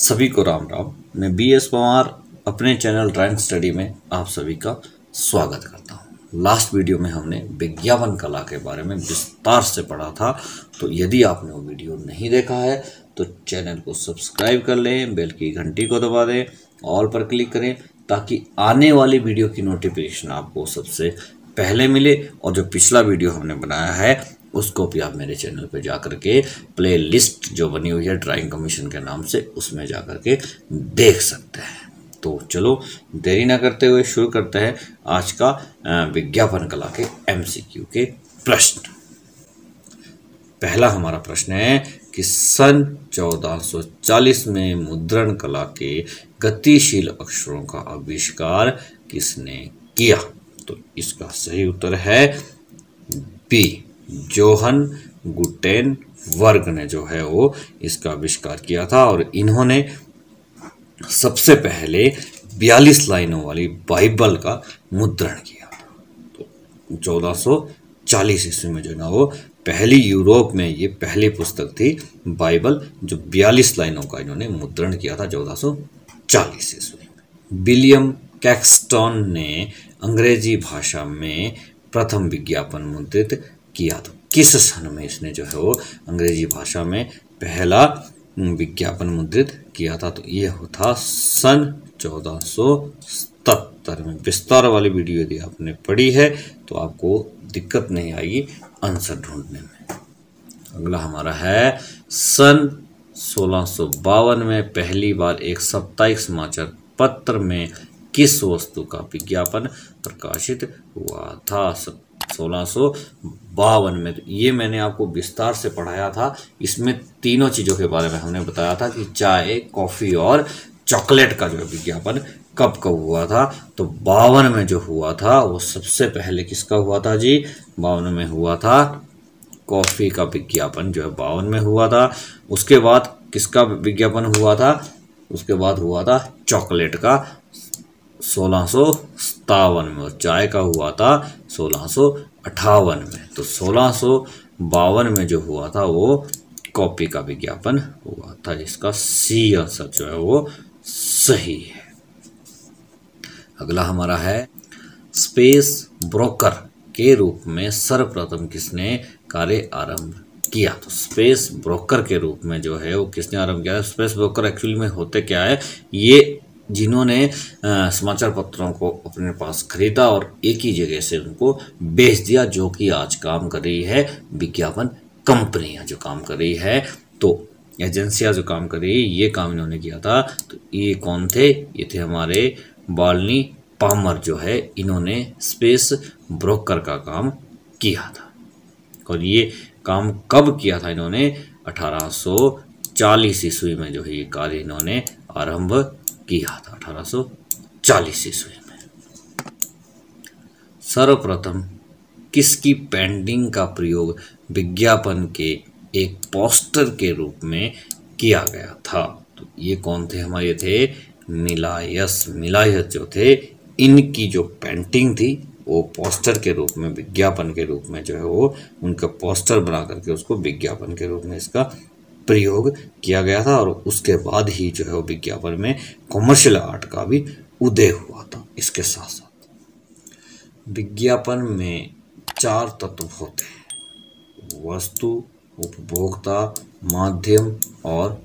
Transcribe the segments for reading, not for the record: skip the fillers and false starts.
सभी को राम राम। मैं BS पवार अपने चैनल ड्राइंग स्टडी में आप सभी का स्वागत करता हूं। लास्ट वीडियो में हमने विज्ञापन कला के बारे में विस्तार से पढ़ा था, तो यदि आपने वो वीडियो नहीं देखा है तो चैनल को सब्सक्राइब कर लें, बेल की घंटी को दबा दें, ऑल पर क्लिक करें ताकि आने वाली वीडियो की नोटिफिकेशन आपको सबसे पहले मिले। और जो पिछला वीडियो हमने बनाया है उसको भी आप मेरे चैनल पे जाकर के प्ले लिस्ट जो बनी हुई है ड्राइंग कमीशन के नाम से, उसमें जाकर के देख सकते हैं। तो चलो देरी ना करते हुए शुरू करते हैं आज का विज्ञापन कला के MCQ के प्रश्न। पहला हमारा प्रश्न है कि सन 1440 में मुद्रण कला के गतिशील अक्षरों का आविष्कार किसने किया? तो इसका सही उत्तर है बी, जोहन गुटेनबर्ग ने जो है वो इसका आविष्कार किया था। और इन्होंने सबसे पहले 42 लाइनों वाली बाइबल का मुद्रण किया था। तो 1440 ईस्वी में जो है ना वो पहली यूरोप में ये पहली पुस्तक थी बाइबल, जो 42 लाइनों का इन्होंने मुद्रण किया था 1440 ईस्वी में। विलियम कैक्सटन ने अंग्रेजी भाषा में प्रथम विज्ञापन मुद्रित किया। तो किस सन में इसने जो है वो अंग्रेजी भाषा में पहला विज्ञापन मुद्रित किया था? तो ये था सन 1477 में। विस्तार वाली वीडियो यदि आपने पढ़ी है तो आपको दिक्कत नहीं आएगी आंसर ढूंढने में। अगला हमारा है सन 1652 में पहली बार एक साप्ताहिक समाचार पत्र में किस वस्तु का विज्ञापन प्रकाशित हुआ था? 1652 में। तो ये मैंने आपको विस्तार से पढ़ाया था। इसमें तीनों चीज़ों के बारे में हमने बताया था कि चाय, कॉफ़ी और चॉकलेट का जो विज्ञापन कब कब हुआ था। तो 52 में जो हुआ था वो सबसे पहले किसका हुआ था जी? 52 में हुआ था कॉफ़ी का विज्ञापन जो है 52 में हुआ था। उसके बाद किसका विज्ञापन हुआ था? उसके बाद हुआ था चॉकलेट का 1657 में। और चाय का हुआ था 1658 में। तो 1652 में जो हुआ था वो कॉफ़ी का विज्ञापन हुआ था। इसका सी आंसर जो है वो सही है। अगला हमारा है स्पेस ब्रोकर के रूप में सर्वप्रथम किसने कार्य आरंभ किया? तो स्पेस ब्रोकर के रूप में जो है वो किसने आरंभ किया? स्पेस ब्रोकर एक्चुअली में होते क्या है, ये जिन्होंने समाचार पत्रों को अपने पास खरीदा और एक ही जगह से उनको बेच दिया, जो कि आज काम कर रही है विज्ञापन कंपनियां जो काम कर रही है, तो एजेंसियां जो काम कर रही है, ये काम इन्होंने किया था। तो ये कौन थे? ये थे हमारे बार्नी पामर जो है, इन्होंने स्पेस ब्रोकर का काम किया था। और ये काम कब किया था इन्होंने? 1840 ईस्वी में जो है ये कार्य इन्होंने आरंभ किया था। 1840 ईस्वी में। सर्वप्रथम किसकी पेंटिंग का प्रयोग विज्ञापन के एक पोस्टर के रूप में किया गया था? तो ये कौन थे? हमारे थे मिलायस जो थे, इनकी जो पेंटिंग थी वो पोस्टर के रूप में, विज्ञापन के रूप में जो है वो उनका पोस्टर बना करके उसको विज्ञापन के रूप में इसका प्रयोग किया गया था। और उसके बाद ही जो है वो विज्ञापन में कॉमर्शियल आर्ट का भी उदय हुआ था। इसके साथ साथ विज्ञापन में 4 तत्व होते हैं: वस्तु, उपभोक्ता, माध्यम और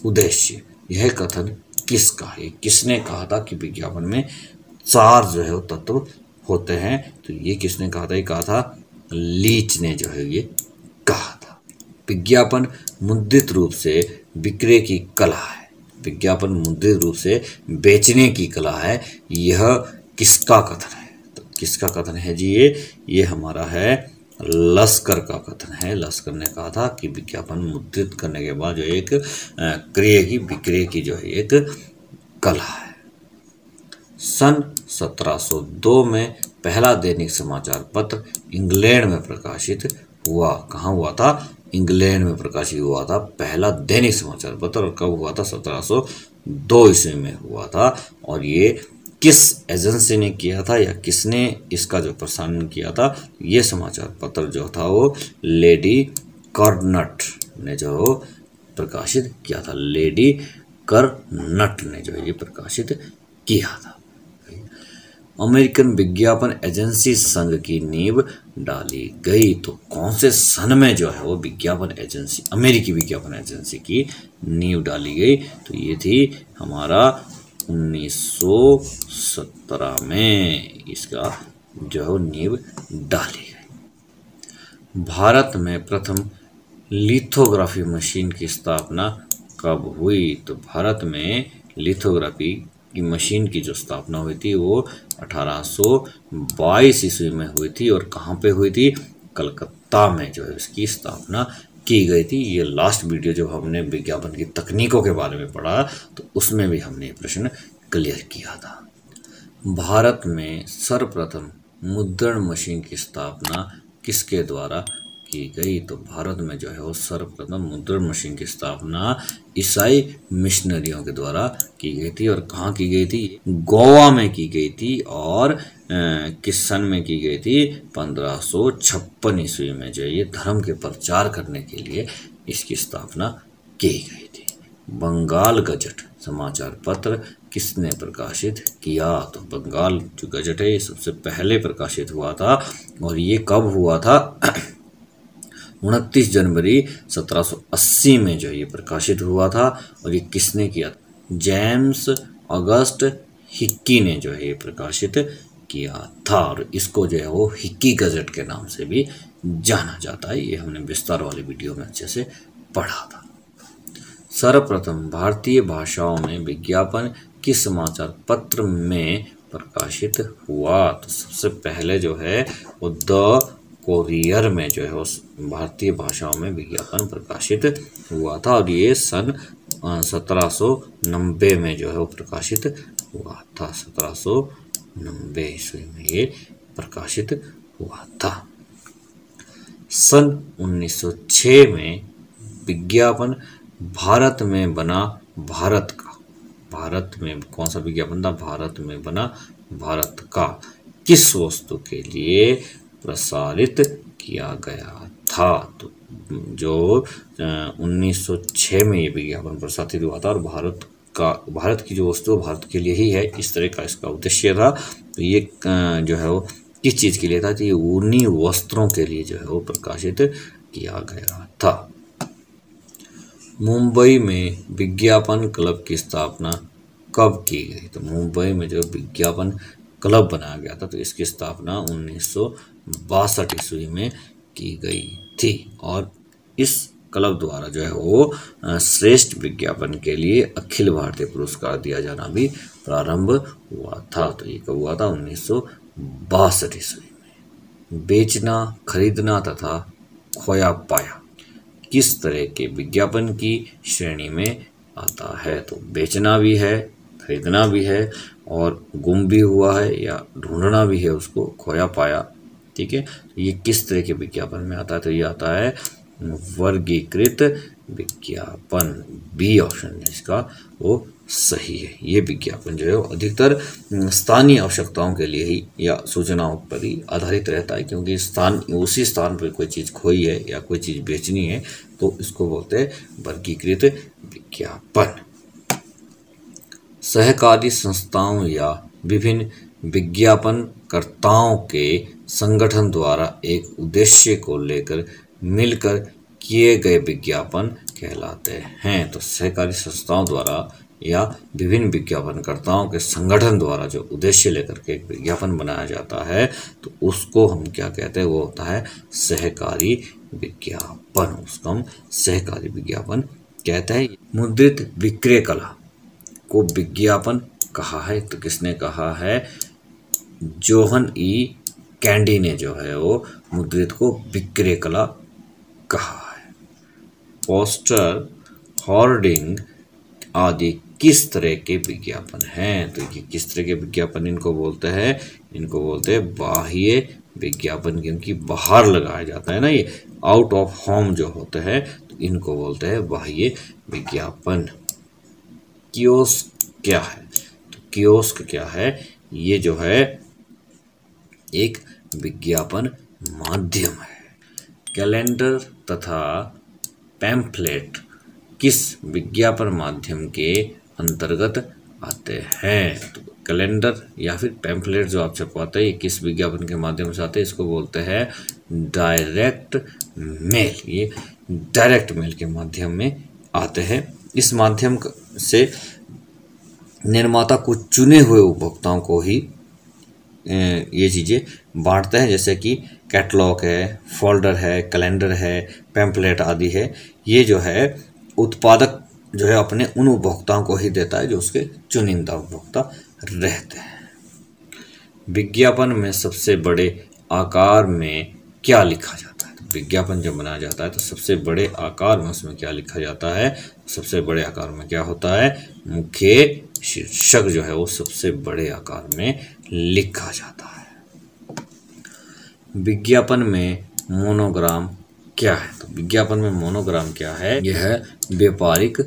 उद्देश्य। यह कथन किसका है? किसने कहा था कि विज्ञापन में 4 जो है वो तत्व होते हैं? तो ये किसने कहा था? ये कहा था लीच ने जो है ये कहा था। विज्ञापन मुद्रित रूप से विक्रय की कला है। विज्ञापन मुद्रित रूप से बेचने की कला है। यह किसका कथन है? तो किसका कथन है जी? ये हमारा है लस्कर का कथन है। लस्कर ने कहा था कि विज्ञापन मुद्रित करने के बाद जो एक क्रय की, विक्रय की जो है एक कला है। सन 1702 में पहला दैनिक समाचार पत्र इंग्लैंड में प्रकाशित हुआ। कहाँ हुआ था? इंग्लैंड में प्रकाशित हुआ था पहला दैनिक समाचार पत्र। और कब हुआ था? 1702 ईस्वी में हुआ था। और ये किस एजेंसी ने किया था या किसने इसका जो प्रसारण किया था? ये समाचार पत्र जो था वो लेडी कार्नट ने जो प्रकाशित किया था। लेडी कर्नट ने जो है ये प्रकाशित किया था। अमेरिकन विज्ञापन एजेंसी संघ की नींव डाली गई, तो कौन से सन में जो है वो विज्ञापन एजेंसी, अमेरिकी विज्ञापन एजेंसी की नींव डाली गई? तो ये थी हमारा 1917 में इसका जो है नींव डाली गई। भारत में प्रथम लिथोग्राफी मशीन की स्थापना कब हुई? तो भारत में लिथोग्राफी की मशीन की जो स्थापना हुई थी वो 1822 ईस्वी में हुई थी। और कहाँ पे हुई थी? कलकत्ता में जो है इसकी स्थापना की गई थी। ये लास्ट वीडियो जब हमने विज्ञापन की तकनीकों के बारे में पढ़ा तो उसमें भी हमने ये प्रश्न क्लियर किया था। भारत में सर्वप्रथम मुद्रण मशीन की स्थापना किसके द्वारा की गई? तो भारत में जो है वो सर्वप्रथम मुद्रण मशीन की स्थापना ईसाई मिशनरियों के द्वारा की गई थी। और कहाँ की गई थी? गोवा में की गई थी। और किस सन में की गई थी? 1556 ईस्वी में जो ये धर्म के प्रचार करने के लिए इसकी स्थापना की गई थी। बंगाल गजट समाचार पत्र किसने प्रकाशित किया? तो बंगाल जो गजट है ये सबसे पहले प्रकाशित हुआ था। और ये कब हुआ था? 29 जनवरी 1780 में जो ये प्रकाशित हुआ था। और ये किसने किया? जेम्स ऑगस्ट हिक्की ने जो है ये प्रकाशित किया था। और इसको जो है वो हिक्की गजट के नाम से भी जाना जाता है। ये हमने विस्तार वाली वीडियो में अच्छे से पढ़ा था। सर्वप्रथम भारतीय भाषाओं में विज्ञापन किस समाचार पत्र में प्रकाशित हुआ? तो सबसे पहले जो है वो द कोरियर में जो है उस भारतीय भाषाओं में विज्ञापन प्रकाशित हुआ था। और ये सन 1790 में जो है वो प्रकाशित हुआ था। 1790 ईस्वी में ये प्रकाशित हुआ था। सन 1906 में विज्ञापन भारत में बना भारत का, भारत में कौन सा विज्ञापन था? भारत में बना भारत का किस वस्तु के लिए प्रसारित किया गया था? तो जो 1906 में ये विज्ञापन प्रसारित हुआ था। और भारत की जो वस्तु भारत के लिए ही है, इस तरह का इसका उद्देश्य था। तो ये जो है वो किस चीज़ के लिए था? तो ये ऊनी वस्त्रों के लिए जो है वो प्रकाशित किया गया था। मुंबई में विज्ञापन क्लब की स्थापना कब की गई? तो मुंबई में जो विज्ञापन क्लब बनाया गया था तो इसकी स्थापना 1962 ईस्वी में की गई थी। और इस क्लब द्वारा जो है वो श्रेष्ठ विज्ञापन के लिए अखिल भारतीय पुरस्कार दिया जाना भी प्रारंभ हुआ था। तो ये कब हुआ था? 1962 ईस्वी में। बेचना, खरीदना तथा खोया पाया किस तरह के विज्ञापन की श्रेणी में आता है? तो बेचना भी है, खरीदना भी है और गुम भी हुआ है या ढूंढना भी है उसको, खोया पाया। ठीक है, तो ये किस तरह के विज्ञापन में आता है? तो ये आता है वर्गीकृत विज्ञापन। बी ऑप्शन है इसका वो सही है। ये विज्ञापन जो है अधिकतर स्थानीय आवश्यकताओं के लिए ही या सूचनाओं पर ही आधारित रहता है, क्योंकि उसी स्थान पर कोई चीज़ खोई है या कोई चीज़ बेचनी है तो इसको बोलते हैं वर्गीकृत विज्ञापन। सहकारी संस्थाओं या विभिन्न विज्ञापनकर्ताओं के संगठन द्वारा एक उद्देश्य को लेकर मिलकर किए गए विज्ञापन कहलाते हैं। तो सहकारी संस्थाओं द्वारा या विभिन्न विज्ञापनकर्ताओं के संगठन द्वारा जो उद्देश्य लेकर के एक विज्ञापन बनाया जाता है तो उसको हम क्या कहते हैं? वो होता है सहकारी विज्ञापन। उसको हम सहकारी विज्ञापन कहते हैं। मुद्रित विक्रय कला को विज्ञापन कहा है? तो किसने कहा है? जोहन ई कैंडी ने जो है वो मुद्रित को विक्रय कला कहा है। पोस्टर, होर्डिंग आदि किस तरह के विज्ञापन हैं? तो ये किस तरह के विज्ञापन इनको बोलते हैं? इनको बोलते हैं बाह्य विज्ञापन, क्योंकि बाहर लगाया जाता है ना, ये आउट ऑफ होम जो होते हैं तो इनको बोलते हैं बाह्य विज्ञापन। कियोस्क क्या है? तो कियोस्क क्या है? ये जो है एक विज्ञापन माध्यम है। कैलेंडर तथा पैम्फलेट किस विज्ञापन माध्यम के अंतर्गत आते हैं? तो कैलेंडर या फिर पैम्फलेट जो आप छपवाते हैं, ये किस विज्ञापन के माध्यम से आते हैं? इसको बोलते हैं डायरेक्ट मेल। ये डायरेक्ट मेल के माध्यम में आते हैं। इस माध्यम से निर्माता कुछ चुने हुए उपभोक्ताओं को ही ये चीज़ें बांटते हैं, जैसे कि कैटलॉग है, फोल्डर है, कैलेंडर है, पैम्फलेट आदि है। ये जो है उत्पादक जो है अपने उन उपभोक्ताओं को ही देता है जो उसके चुनिंदा उपभोक्ता रहते हैं। विज्ञापन में सबसे बड़े आकार में क्या लिखा जाता है? तो विज्ञापन जब बनाया जाता है तो सबसे बड़े आकार में उसमें क्या लिखा जाता है? सबसे बड़े आकार में क्या होता है? मुख्य शीर्षक जो है वो सबसे बड़े आकार में लिखा जाता है। विज्ञापन में मोनोग्राम क्या है? तो विज्ञापन में मोनोग्राम क्या है? यह व्यापारिक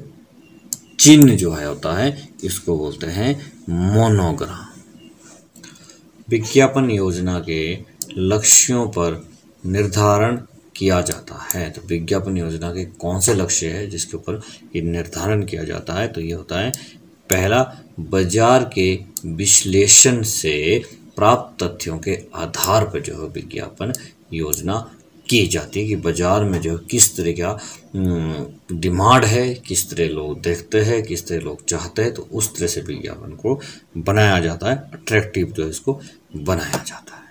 चिन्ह जो है होता है, इसको बोलते हैं मोनोग्राम। विज्ञापन योजना के लक्ष्यों पर निर्धारण किया जाता है। तो विज्ञापन योजना के कौन से लक्ष्य है जिसके ऊपर ये निर्धारण किया जाता है? तो ये होता है, पहला, बाजार के विश्लेषण से प्राप्त तथ्यों के आधार पर जो है विज्ञापन योजना की जाती है कि बाजार में जो किस तरह का डिमांड है, किस तरह लोग देखते हैं, किस तरह लोग चाहते हैं, तो उस तरह से विज्ञापन को बनाया जाता है, अट्रैक्टिव जो है इसको बनाया जाता है।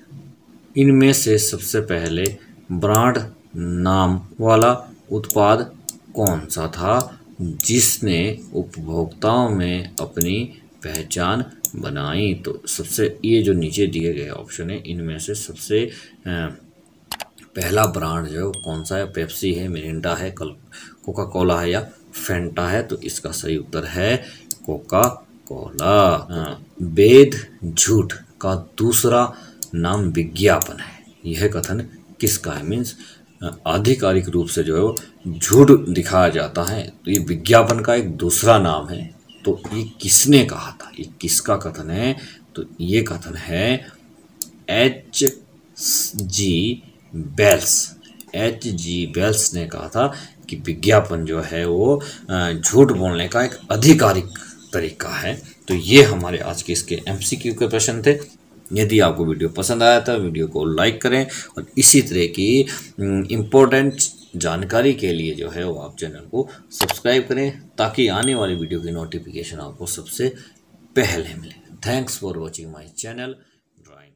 इनमें से सबसे पहले ब्रांड नाम वाला उत्पाद कौन सा था जिसने उपभोक्ताओं में अपनी पहचान बनाई? तो सबसे, ये जो नीचे दिए गए ऑप्शन है, इनमें से सबसे पहला ब्रांड जो है वो कौन सा है? पेप्सी है, मिरिंडा है, कोका कोला है या फेंटा है? तो इसका सही उत्तर है कोका कोला। वेद झूठ का दूसरा नाम विज्ञापन है, यह कथन किसका है? मीन्स आधिकारिक रूप से जो है वो झूठ दिखाया जाता है, तो ये विज्ञापन का एक दूसरा नाम है। तो ये किसने कहा था? ये किसका कथन है? तो ये कथन है H.G. वेल्स ने कहा था कि विज्ञापन जो है वो झूठ बोलने का एक आधिकारिक तरीका है। तो ये हमारे आज के इसके MCQ के प्रश्न थे। यदि आपको वीडियो पसंद आया था, वीडियो को लाइक करें और इसी तरह की इम्पोर्टेंट जानकारी के लिए जो है वो आप चैनल को सब्सक्राइब करें ताकि आने वाली वीडियो की नोटिफिकेशन आपको सबसे पहले मिले। Thanks for watching my channel drawing.